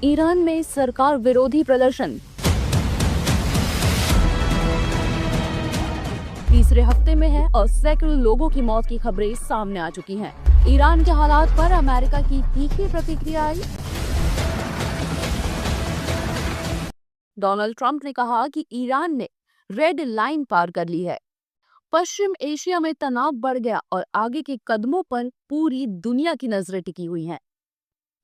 Iran में सरकार विरोधी प्रदर्शन। तीसरे हफ्ते में है और सैकड़ों लोगों की मौत की खबरें सामने आ चुकी हैं। ईरान के हालात पर अमेरिका की तीखी प्रतिक्रिया आई। डोनाल्ड ट्रंप ने कहा कि ईरान ने रेड लाइन पार कर ली है। पश्चिम एशिया में तनाव बढ़ गया और आगे के कदमों पर पूरी दुनिया की नजरें टिकी हुई हैं।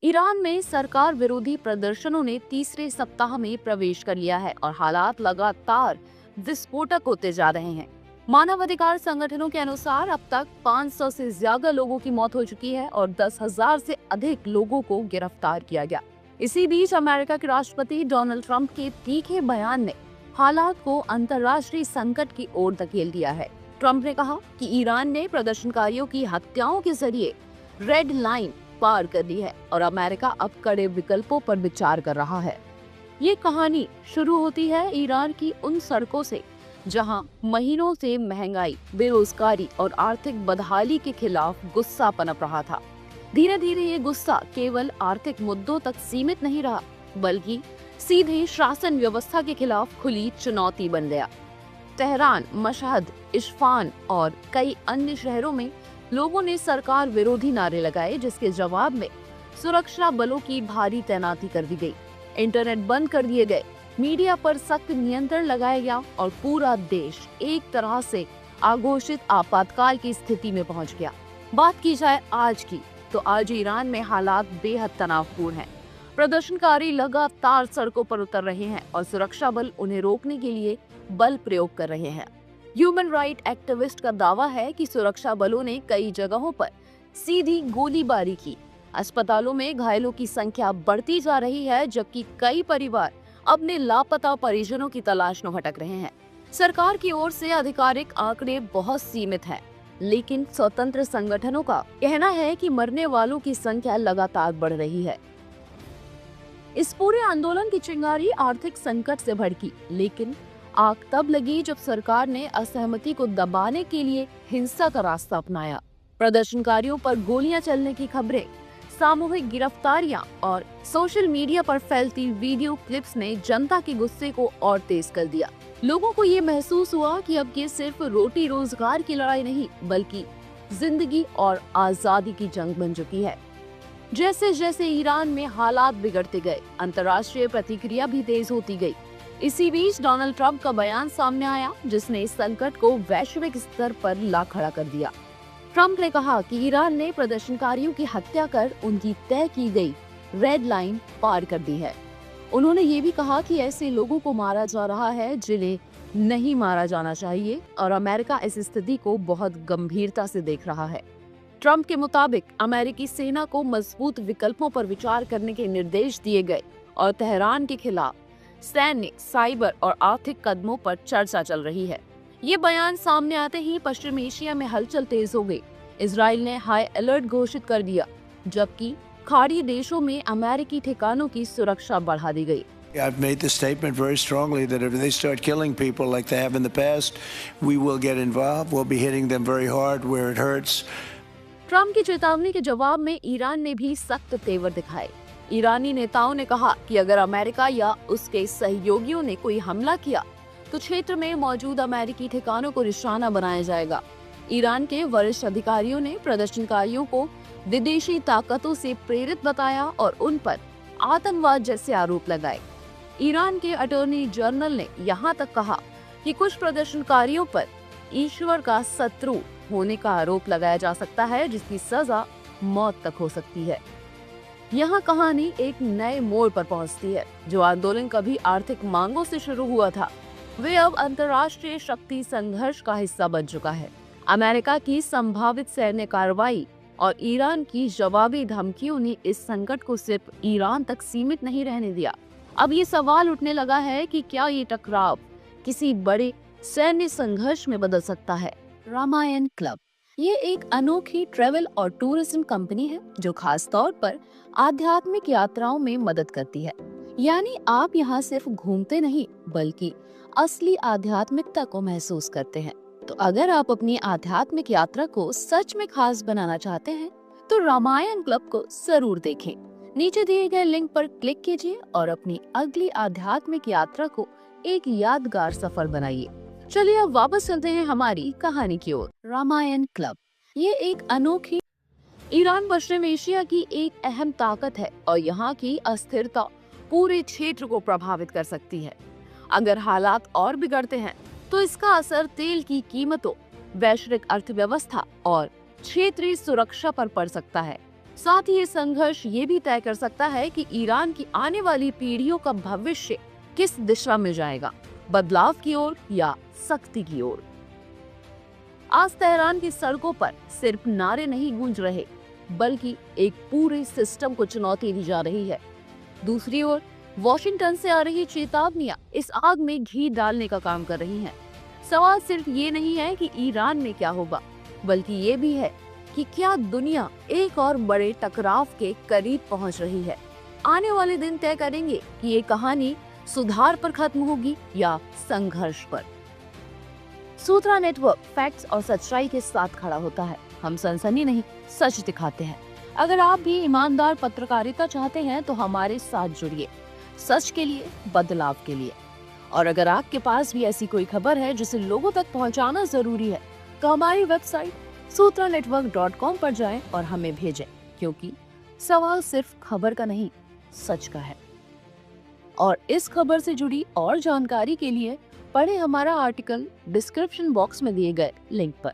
ईरान में सरकार विरोधी प्रदर्शनों ने तीसरे सप्ताह में प्रवेश कर लिया है और हालात लगातार विस्फोटक होते जा रहे हैं। मानवाधिकार संगठनों के अनुसार अब तक 500 से ज्यादा लोगों की मौत हो चुकी है और 10,000 से अधिक लोगों को गिरफ्तार किया गया। इसी बीच अमेरिका के राष्ट्रपति डोनाल्ड ट्रंप के तीखे बयान ने हालात को अंतर्राष्ट्रीय संकट की ओर धकेल दिया है। ट्रंप ने कहा कि ईरान ने प्रदर्शनकारियों की हत्याओं के जरिए रेड लाइन पार कर ली है और अमेरिका अब कड़े विकल्पों पर विचार कर रहा है। ये कहानी शुरू होती है ईरान की उन सड़कों से जहां महीनों से महंगाई, बेरोजगारी और आर्थिक बदहाली के खिलाफ गुस्सा पनप रहा था। धीरे धीरे ये गुस्सा केवल आर्थिक मुद्दों तक सीमित नहीं रहा, बल्कि सीधे शासन व्यवस्था के खिलाफ खुली चुनौती बन गया। तेहरान, मशहद, इस्फहान और कई अन्य शहरों में लोगों ने सरकार विरोधी नारे लगाए, जिसके जवाब में सुरक्षा बलों की भारी तैनाती कर दी गई। इंटरनेट बंद कर दिए गए, मीडिया पर सख्त नियंत्रण लगाया गया और पूरा देश एक तरह से अघोषित आपातकाल की स्थिति में पहुंच गया। बात की जाए आज की, तो आज ईरान में हालात बेहद तनावपूर्ण हैं। प्रदर्शनकारी लगातार सड़कों पर उतर रहे हैं और सुरक्षा बल उन्हें रोकने के लिए बल प्रयोग कर रहे हैं। ह्यूमन राइट एक्टिविस्ट का दावा है कि सुरक्षा बलों ने कई जगहों पर सीधी गोलीबारी की। अस्पतालों में घायलों की संख्या बढ़ती जा रही है, जबकि कई परिवार अपने लापता परिजनों की तलाश में भटक रहे हैं। सरकार की ओर से आधिकारिक आंकड़े बहुत सीमित हैं, लेकिन स्वतंत्र संगठनों का कहना है कि मरने वालों की संख्या लगातार बढ़ रही है। इस पूरे आंदोलन की चिंगारी आर्थिक संकट से भड़की, लेकिन आग तब लगी जब सरकार ने असहमति को दबाने के लिए हिंसा का रास्ता अपनाया। प्रदर्शनकारियों पर गोलियां चलने की खबरें, सामूहिक गिरफ्तारियां और सोशल मीडिया पर फैलती वीडियो क्लिप्स ने जनता के गुस्से को और तेज कर दिया। लोगों को ये महसूस हुआ कि अब ये सिर्फ रोटी रोजगार की लड़ाई नहीं, बल्कि जिंदगी और आजादी की जंग बन चुकी है। जैसे जैसे ईरान में हालात बिगड़ते गए, अंतर्राष्ट्रीय प्रतिक्रिया भी तेज होती गई। इसी बीच डोनाल्ड ट्रंप का बयान सामने आया, जिसने इस संकट को वैश्विक स्तर पर ला खड़ा कर दिया। ट्रंप ने कहा कि ईरान ने प्रदर्शनकारियों की हत्या कर उनकी तय की गई रेड लाइन पार कर दी है। उन्होंने ये भी कहा कि ऐसे लोगों को मारा जा रहा है जिन्हें नहीं मारा जाना चाहिए और अमेरिका इस स्थिति को बहुत गंभीरता से देख रहा है। ट्रंप के मुताबिक अमेरिकी सेना को मजबूत विकल्पों पर विचार करने के निर्देश दिए गए और तेहरान के खिलाफ सैन्य, साइबर और आर्थिक कदमों पर चर्चा चल रही है। ये बयान सामने आते ही पश्चिम एशिया में हलचल तेज हो गई। इजराइल ने हाई अलर्ट घोषित कर दिया, जबकि खाड़ी देशों में अमेरिकी ठिकानों की सुरक्षा बढ़ा दी गई। I've made the statement very strongly that if they start killing people like they have in the past, we will get involved. We'll be hitting them very hard where it hurts. Trump की चेतावनी के जवाब में Iran ने भी सख्त तेवर दिखाए। ईरानी नेताओं ने कहा कि अगर अमेरिका या उसके सहयोगियों ने कोई हमला किया तो क्षेत्र में मौजूद अमेरिकी ठिकानों को निशाना बनाया जाएगा। ईरान के वरिष्ठ अधिकारियों ने प्रदर्शनकारियों को विदेशी ताकतों से प्रेरित बताया और उन पर आतंकवाद जैसे आरोप लगाए। ईरान के अटॉर्नी जनरल ने यहाँ तक कहा कि कुछ प्रदर्शनकारियों पर ईश्वर का शत्रु होने का आरोप लगाया जा सकता है, जिसकी सजा मौत तक हो सकती है। यहाँ कहानी एक नए मोड़ पर पहुँचती है। जो आंदोलन कभी आर्थिक मांगों से शुरू हुआ था, वे अब अंतर्राष्ट्रीय शक्ति संघर्ष का हिस्सा बन चुका है। अमेरिका की संभावित सैन्य कार्रवाई और ईरान की जवाबी धमकियों ने इस संकट को सिर्फ ईरान तक सीमित नहीं रहने दिया। अब ये सवाल उठने लगा है कि क्या ये टकराव किसी बड़े सैन्य संघर्ष में बदल सकता है। रामायण क्लब ये एक अनोखी ट्रैवल और टूरिज्म कंपनी है जो खास तौर पर आध्यात्मिक यात्राओं में मदद करती है। यानी आप यहाँ सिर्फ घूमते नहीं, बल्कि असली आध्यात्मिकता को महसूस करते हैं। तो अगर आप अपनी आध्यात्मिक यात्रा को सच में खास बनाना चाहते हैं, तो रामायण क्लब को जरूर देखें। नीचे दिए गए लिंक पर क्लिक कीजिए और अपनी अगली आध्यात्मिक यात्रा को एक यादगार सफर बनाइए। चलिए अब वापस चलते हैं हमारी कहानी की ओर। रामायण क्लब ये एक अनोखी ईरान पश्चिम एशिया की एक अहम ताकत है और यहाँ की अस्थिरता पूरे क्षेत्र को प्रभावित कर सकती है। अगर हालात और बिगड़ते हैं तो इसका असर तेल की कीमतों, वैश्विक अर्थव्यवस्था और क्षेत्रीय सुरक्षा पर पड़ सकता है। साथ ही ये संघर्ष ये भी तय कर सकता है कि ईरान की आने वाली पीढ़ियों का भविष्य किस दिशा में जाएगा, बदलाव की ओर या सख्ती की ओर। आज तेहरान की सड़कों पर सिर्फ नारे नहीं गूंज रहे, बल्कि एक पूरे सिस्टम को चुनौती दी जा रही है। दूसरी ओर वॉशिंगटन से आ रही चेतावनियां इस आग में घी डालने का काम कर रही हैं। सवाल सिर्फ ये नहीं है कि ईरान में क्या होगा, बल्कि ये भी है कि क्या दुनिया एक और बड़े टकराव के करीब पहुंच रही है। आने वाले दिन तय करेंगे कि ये कहानी सुधार पर खत्म होगी या संघर्ष पर। सूत्रा नेटवर्क फैक्ट्स और सच्चाई के साथ खड़ा होता है। हम सनसनी नहीं, सच दिखाते हैं। अगर आप भी ईमानदार पत्रकारिता चाहते हैं तो हमारे साथ जुड़िए, सच के लिए, बदलाव के लिए। और अगर आपके पास भी ऐसी कोई खबर है जिसे लोगों तक पहुंचाना जरूरी है तो हमारी वेबसाइट sutranetwork.com पर जाएं और हमें भेजें, क्योंकि सवाल सिर्फ खबर का नहीं, सच का है। और इस खबर से जुड़ी और जानकारी के लिए पढ़ें हमारा आर्टिकल डिस्क्रिप्शन बॉक्स में दिए गए लिंक पर।